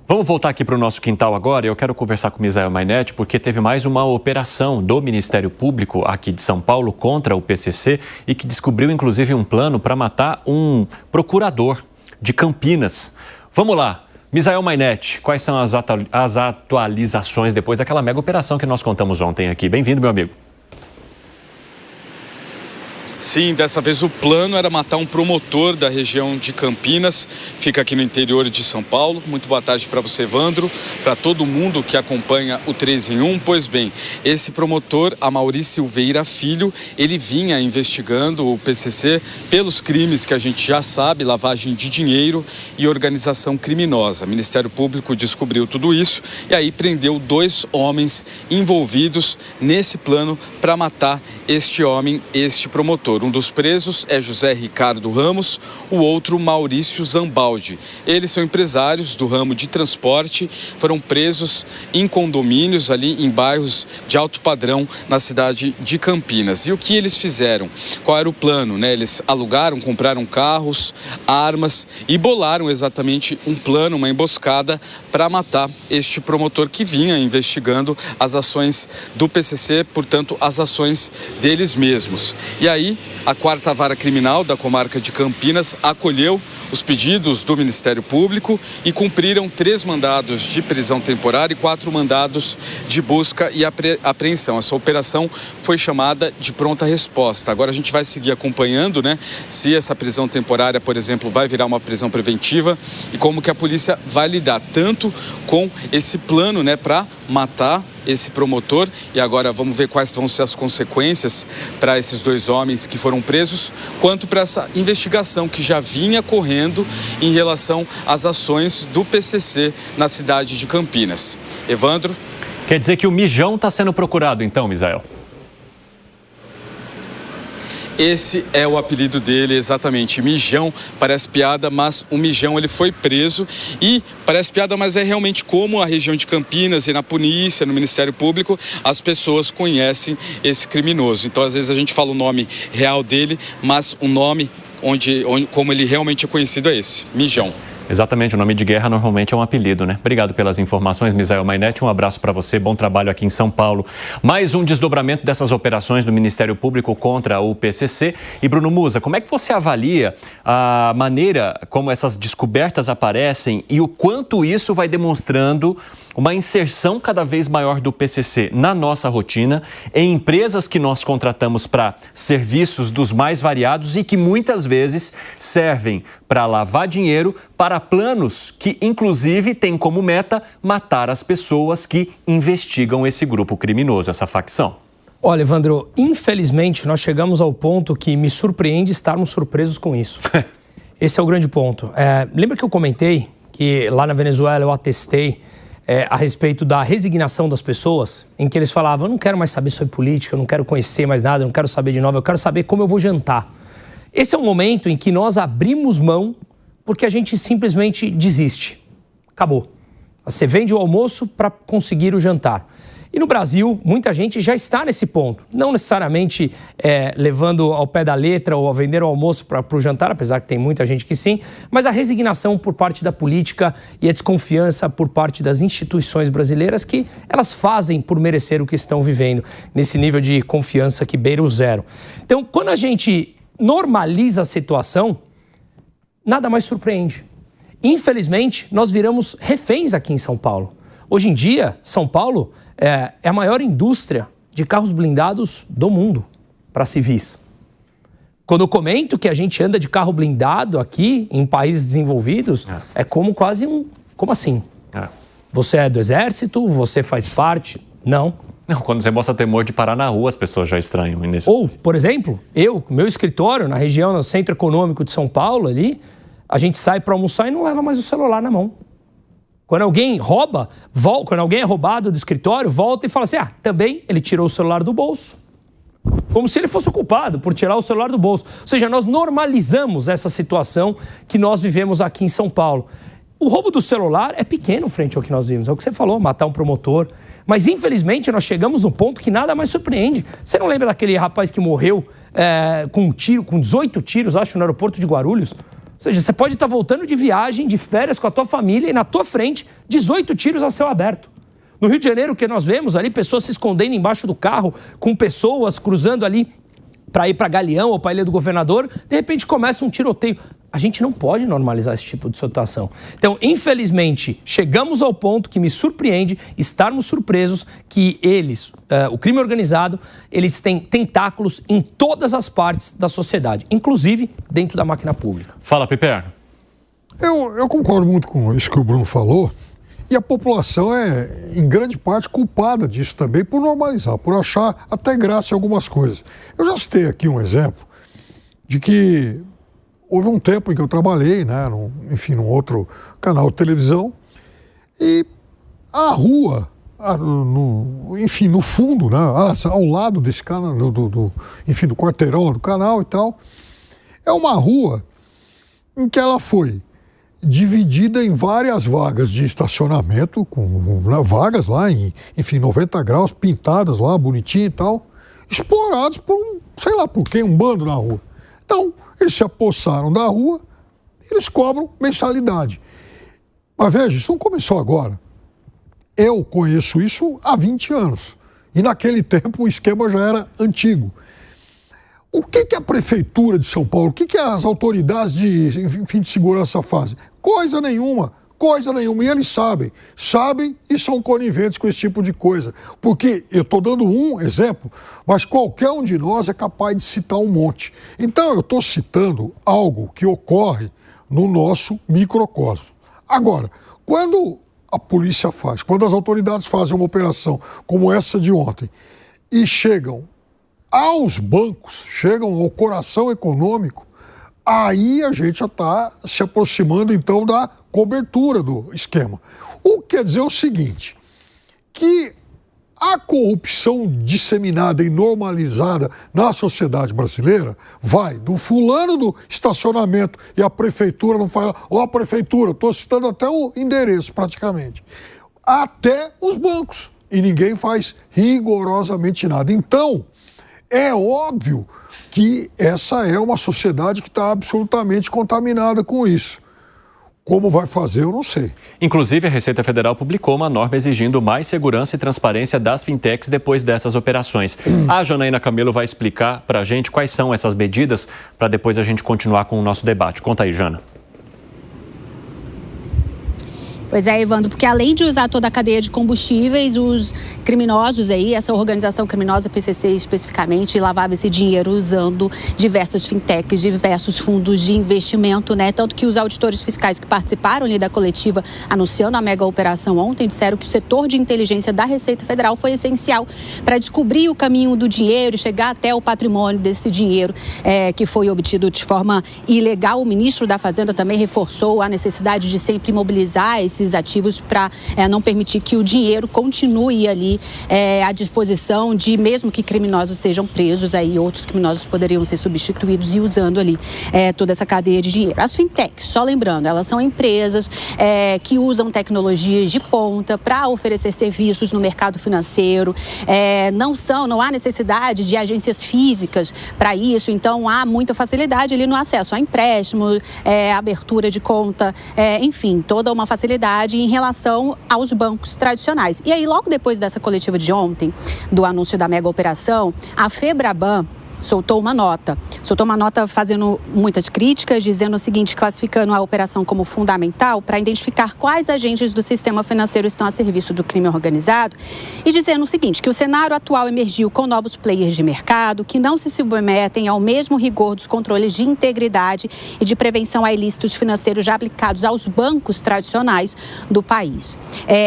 Vamos voltar aqui para o nosso quintal agora. Eu quero conversar com o Misael Mainetti, porque teve mais uma operação do Ministério Público aqui de São Paulo contra o PCC e que descobriu, inclusive, um plano para matar um procurador de Campinas. Vamos lá. Misael Mainetti, quais são as atualizações depois daquela mega operação que nós contamos ontem aqui? Bem-vindo, meu amigo. Sim, dessa vez o plano era matar um promotor da região de Campinas, fica aqui no interior de São Paulo. Muito boa tarde para você, Evandro, para todo mundo que acompanha o 3 em 1. Pois bem, esse promotor, Amaury Silveira Filho, ele vinha investigando o PCC pelos crimes que a gente já sabe, lavagem de dinheiro e organização criminosa. O Ministério Público descobriu tudo isso e aí prendeu 2 homens envolvidos nesse plano para matar este homem, este promotor. Um dos presos é José Ricardo Ramos, o outro Maurício Zambaldi. Eles são empresários do ramo de transporte, foram presos em condomínios ali em bairros de alto padrão na cidade de Campinas. E o que eles fizeram? Qual era o plano, né? Eles alugaram, compraram carros, armas e bolaram exatamente um plano, uma emboscada para matar este promotor que vinha investigando as ações do PCC, portanto, as ações deles mesmos. E aí, a 4ª Vara Criminal da comarca de Campinas acolheu os pedidos do Ministério Público e cumpriram 3 mandados de prisão temporária e 4 mandados de busca e apreensão. Essa operação foi chamada de pronta resposta. Agora a gente vai seguir acompanhando, né, se essa prisão temporária, por exemplo, vai virar uma prisão preventiva e como que a polícia vai lidar tanto com esse plano, né, para matar esse promotor. E agora vamos ver quais vão ser as consequências para esses 2 homens que foram presos, quanto para essa investigação que já vinha correndo em relação às ações do PCC na cidade de Campinas. Evandro? Quer dizer que o Mijão está sendo procurado então, Misael? Esse é o apelido dele, exatamente, Mijão. Parece piada, mas o Mijão ele foi preso e parece piada, mas é realmente como a região de Campinas e na polícia, no Ministério Público, as pessoas conhecem esse criminoso. Então, às vezes a gente fala o nome real dele, mas o nome como ele realmente é conhecido é esse, Mijão. Exatamente, o nome de guerra normalmente é um apelido, né? Obrigado pelas informações, Misael Mainetti. Um abraço para você, bom trabalho aqui em São Paulo. Mais um desdobramento dessas operações do Ministério Público contra o PCC. E Bruno Musa, como é que você avalia a maneira como essas descobertas aparecem e o quanto isso vai demonstrando uma inserção cada vez maior do PCC na nossa rotina, em empresas que nós contratamos para serviços dos mais variados e que muitas vezes servem para lavar dinheiro para planos que, inclusive, têm como meta matar as pessoas que investigam esse grupo criminoso, essa facção? Olha, Evandro, infelizmente nós chegamos ao ponto que me surpreende estarmos surpresos com isso. Esse é o grande ponto. Lembra que eu comentei que lá na Venezuela eu atestei a respeito da resignação das pessoas, em que eles falavam, eu não quero mais saber sobre política, eu não quero conhecer mais nada, eu não quero saber de novo, eu quero saber como eu vou jantar. Esse é um momento em que nós abrimos mão porque a gente simplesmente desiste. Acabou. Você vende o almoço para conseguir o jantar. E no Brasil, muita gente já está nesse ponto. Não necessariamente levando ao pé da letra ou a vender o almoço para o jantar, apesar que tem muita gente que sim, mas a resignação por parte da política e a desconfiança por parte das instituições brasileiras que elas fazem por merecer o que estão vivendo, nesse nível de confiança que beira o 0. Então, quando a gente normaliza a situação, nada mais surpreende. Infelizmente, nós viramos reféns aqui em São Paulo. Hoje em dia, São Paulo é a maior indústria de carros blindados do mundo para civis. Quando eu comento que a gente anda de carro blindado aqui em países desenvolvidos, é como quase um... Como assim? Você é do exército? Você faz parte? Não. Não, quando você mostra temor de parar na rua, as pessoas já estranham. Ou, por exemplo, meu escritório na região, no centro econômico de São Paulo ali, a gente sai para almoçar e não leva mais o celular na mão. Quando alguém rouba, quando alguém é roubado do escritório, volta e fala assim, também ele tirou o celular do bolso. Como se ele fosse o culpado por tirar o celular do bolso. Ou seja, nós normalizamos essa situação que nós vivemos aqui em São Paulo. O roubo do celular é pequeno frente ao que nós vimos. É o que você falou, matar um promotor. Mas, infelizmente, nós chegamos no ponto que nada mais surpreende. Você não lembra daquele rapaz que morreu com um tiro, com 18 tiros, acho, no aeroporto de Guarulhos? Ou seja, você pode estar voltando de viagem, de férias com a tua família e na tua frente, 18 tiros a céu aberto. No Rio de Janeiro, o que nós vemos ali, pessoas se escondendo embaixo do carro, com pessoas cruzando ali para ir para Galeão ou para a Ilha do Governador, de repente começa um tiroteio. A gente não pode normalizar esse tipo de situação. Então, infelizmente, chegamos ao ponto que me surpreende estarmos surpresos que eles, o crime organizado, eles têm tentáculos em todas as partes da sociedade, inclusive dentro da máquina pública. Fala, Piper. Eu concordo muito com isso que o Bruno falou. E a população é, em grande parte, culpada disso também por normalizar, por achar até graça em algumas coisas. Eu já citei aqui um exemplo de que houve um tempo em que eu trabalhei, né, num outro canal de televisão, e a rua, no fundo, né, ao lado desse canal, do quarteirão do canal e tal, é uma rua em que ela foi dividida em várias vagas de estacionamento, com vagas lá em, 90 graus, pintadas lá, bonitinho e tal, explorados por sei lá por quem, um bando na rua. Então, eles se apossaram da rua, eles cobram mensalidade. Mas veja, isso não começou agora. Eu conheço isso há 20 anos. E naquele tempo o esquema já era antigo. O que a Prefeitura de São Paulo, o que as autoridades de segurança fazem? Coisa nenhuma. E eles sabem e são coniventes com esse tipo de coisa. Porque eu estou dando um exemplo, mas qualquer um de nós é capaz de citar um monte. Então eu estou citando algo que ocorre no nosso microcosmo. Agora, quando a polícia faz, quando as autoridades fazem uma operação como essa de ontem e chegam aos bancos, chegam ao coração econômico, aí a gente já está se aproximando, então, da cobertura do esquema. O que quer dizer o seguinte, que a corrupção disseminada e normalizada na sociedade brasileira vai do fulano do estacionamento e a prefeitura não fala, a prefeitura, estou citando até o endereço praticamente, até os bancos. E ninguém faz rigorosamente nada. Então, é óbvio que essa é uma sociedade que está absolutamente contaminada com isso. Como vai fazer, eu não sei. Inclusive, a Receita Federal publicou uma norma exigindo mais segurança e transparência das fintechs depois dessas operações. A Janaína Camelo vai explicar para a gente quais são essas medidas, para depois a gente continuar com o nosso debate. Conta aí, Jana. Pois é, Evandro, porque além de usar toda a cadeia de combustíveis, os criminosos aí, essa organização criminosa, PCC especificamente, lavava esse dinheiro usando diversas fintechs, diversos fundos de investimento, né? Tanto que os auditores fiscais que participaram ali da coletiva anunciando a mega operação ontem disseram que o setor de inteligência da Receita Federal foi essencial para descobrir o caminho do dinheiro e chegar até o patrimônio desse dinheiro que foi obtido de forma ilegal. O ministro da Fazenda também reforçou a necessidade de sempre mobilizar esses ativos para não permitir que o dinheiro continue ali à disposição de, mesmo que criminosos sejam presos, aí outros criminosos poderiam ser substituídos e usando ali toda essa cadeia de dinheiro. As fintechs, só lembrando, elas são empresas que usam tecnologias de ponta para oferecer serviços no mercado financeiro, não há necessidade de agências físicas para isso, então há muita facilidade ali no acesso a empréstimo, abertura de conta, enfim, toda uma facilidade em relação aos bancos tradicionais. E aí, logo depois dessa coletiva de ontem, do anúncio da mega operação, a Febraban soltou uma nota fazendo muitas críticas, dizendo o seguinte, classificando a operação como fundamental para identificar quais agentes do sistema financeiro estão a serviço do crime organizado e dizendo o seguinte, que o cenário atual emergiu com novos players de mercado que não se submetem ao mesmo rigor dos controles de integridade e de prevenção a ilícitos financeiros já aplicados aos bancos tradicionais do país.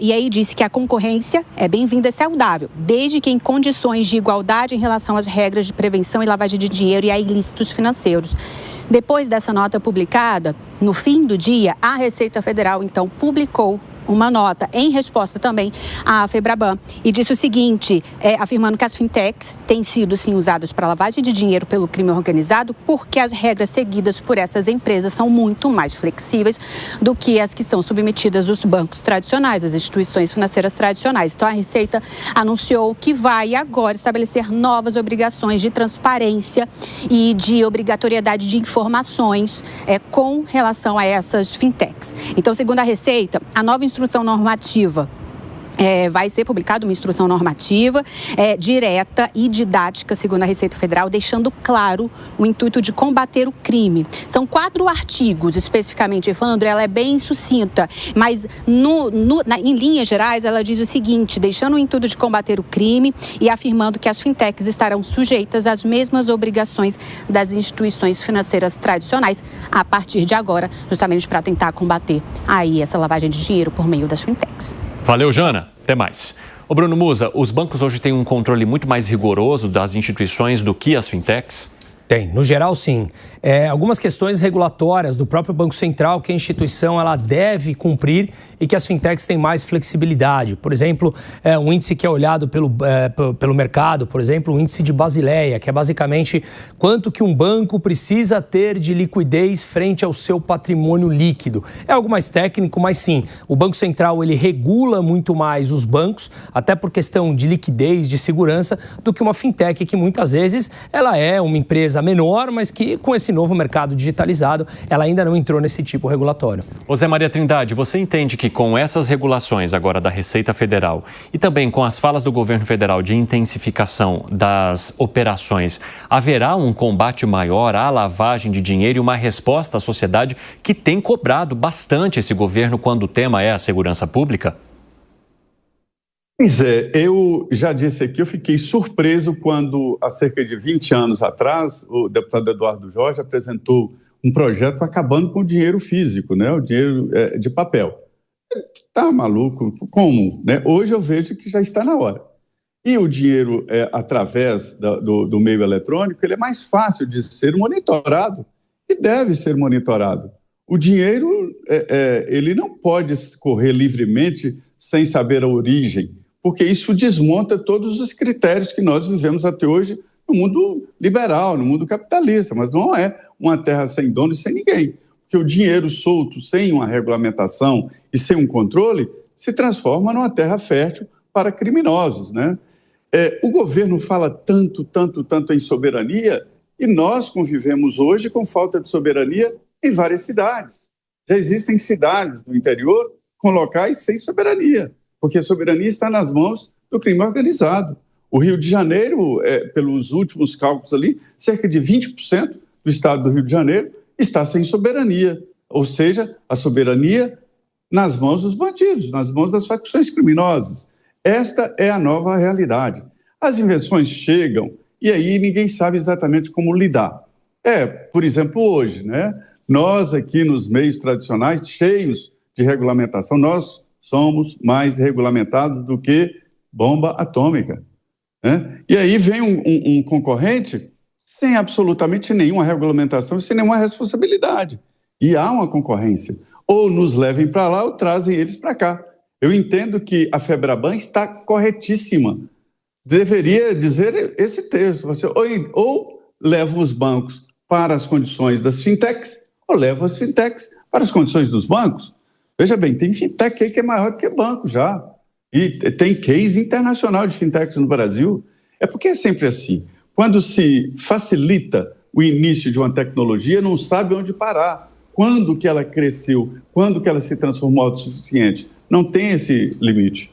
E aí disse que a concorrência é bem-vinda e saudável, desde que em condições de igualdade em relação às regras de prevenção e lavagem de dinheiro e a ilícitos financeiros. Depois dessa nota publicada, no fim do dia, a Receita Federal, então, publicou uma nota em resposta também à Febraban e disse o seguinte, afirmando que as fintechs têm sido, sim, usadas para lavagem de dinheiro pelo crime organizado porque as regras seguidas por essas empresas são muito mais flexíveis do que as que são submetidas aos bancos tradicionais, as instituições financeiras tradicionais. Então, a Receita anunciou que vai agora estabelecer novas obrigações de transparência e de obrigatoriedade de informações com relação a essas fintechs. Então, segundo a Receita, a nova instrução normativa vai ser publicada uma instrução normativa direta e didática, segundo a Receita Federal, deixando claro o intuito de combater o crime. São 4 artigos, especificamente, Evandro, ela é bem sucinta, mas em linhas gerais ela diz o seguinte, deixando o intuito de combater o crime e afirmando que as fintechs estarão sujeitas às mesmas obrigações das instituições financeiras tradicionais a partir de agora, justamente para tentar combater aí essa lavagem de dinheiro por meio das fintechs. Valeu, Jana. Até mais. Ô Bruno Musa, os bancos hoje têm um controle muito mais rigoroso das instituições do que as fintechs? Tem, no geral sim. Algumas questões regulatórias do próprio Banco Central que a instituição ela deve cumprir e que as fintechs têm mais flexibilidade. Por exemplo, um índice que é olhado pelo mercado, por exemplo, o índice de Basileia, que é basicamente quanto que um banco precisa ter de liquidez frente ao seu patrimônio líquido. É algo mais técnico, mas sim, o Banco Central ele regula muito mais os bancos, até por questão de liquidez, de segurança, do que uma fintech que muitas vezes ela é uma empresa menor, mas que com esse novo mercado digitalizado, ela ainda não entrou nesse tipo regulatório. Ô Zé Maria Trindade, você entende que com essas regulações agora da Receita Federal e também com as falas do governo federal de intensificação das operações, haverá um combate maior à lavagem de dinheiro e uma resposta à sociedade que tem cobrado bastante esse governo quando o tema é a segurança pública? Pois é, eu já disse aqui, eu fiquei surpreso quando, há cerca de 20 anos atrás, o deputado Eduardo Jorge apresentou um projeto acabando com o dinheiro físico, né? O dinheiro de papel. Tá maluco? Como? Né? Hoje eu vejo que já está na hora. E o dinheiro, através do meio eletrônico, ele é mais fácil de ser monitorado e deve ser monitorado. O dinheiro, ele não pode correr livremente sem saber a origem, porque isso desmonta todos os critérios que nós vivemos até hoje no mundo liberal, no mundo capitalista, mas não é uma terra sem dono e sem ninguém, porque o dinheiro solto, sem uma regulamentação e sem um controle, se transforma numa terra fértil para criminosos, né? O governo fala tanto em soberania e nós convivemos hoje com falta de soberania em várias cidades. Já existem cidades no interior com locais sem soberania, porque a soberania está nas mãos do crime organizado. O Rio de Janeiro, pelos últimos cálculos ali, cerca de 20% do estado do Rio de Janeiro está sem soberania, ou seja, a soberania nas mãos dos bandidos, nas mãos das facções criminosas. Esta é a nova realidade. As invenções chegam e aí ninguém sabe exatamente como lidar. Por exemplo, hoje, né? Nós aqui nos meios tradicionais, cheios de regulamentação, nós somos mais regulamentados do que bomba atômica, né? E aí vem um concorrente sem absolutamente nenhuma regulamentação, sem nenhuma responsabilidade. E há uma concorrência. Ou nos levem para lá ou trazem eles para cá. Eu entendo que a Febraban está corretíssima. Deveria dizer esse texto. Você ou leva os bancos para as condições das fintechs, ou leva as fintechs para as condições dos bancos. Veja bem, tem fintech aí que é maior do que banco já. E tem case internacional de fintechs no Brasil. É porque é sempre assim. Quando se facilita o início de uma tecnologia, não sabe onde parar. Quando que ela cresceu? Quando que ela se transformou autossuficiente? Não tem esse limite.